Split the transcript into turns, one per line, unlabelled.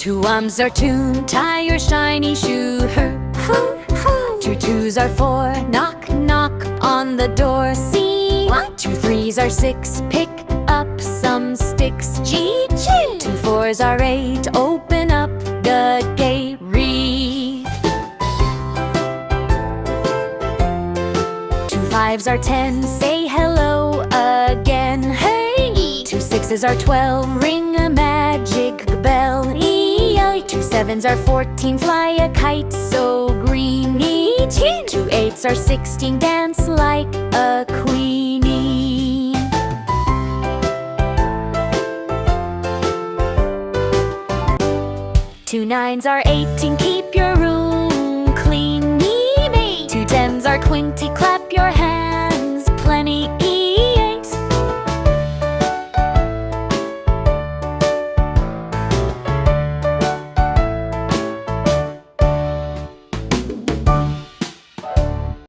Two ums are tune, tie your shiny shoe. Hoo, hoo. Two twos are four, knock, knock on the door. See? What? Two threes are six, pick up some sticks. Gee, gee. Two fours are eight, open up the gate. Read. Two fives are 10, say hello again. Hey! Two sixes are 12, ring a magic bell. E-I. Two sevens are 14, fly a kite so green. E-teen. Two eights are 16, dance like a queenie. Two nines are 18, keep your room clean. Me. Two tens are 20, clap